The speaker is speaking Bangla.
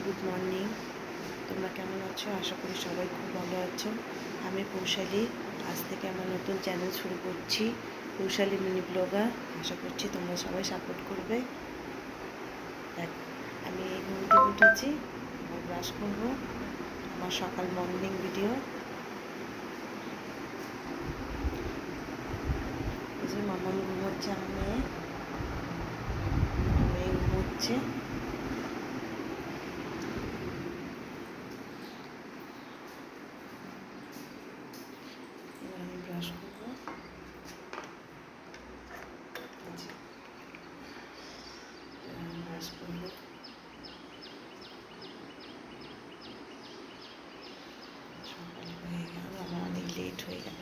Good morning. তোমরা কেমন আছো? আশা করি সবাই খুব ভালো আছো। আমি পৌশালী। আজ থেকে আমার নতুন চ্যানেল শুরু করছি, পৌশালী মিনি ব্লগার। আশা করছি তোমরা সবাই সাপোর্ট করবে। দেখ, আমি এই ঘুম থেকে উঠেছি, আমার ব্রাশ করবো, আমার সকাল মর্নিং ভিডিও। এই যে মামাম ঘুমোচ্ছে, আমার মেয়ে ঘুমোচ্ছে। এবার আমি ব্রাশ করবো। ব্রাশ করবো, সকাল হয়ে গেল, আমার অনেক লেট হয়ে গেল।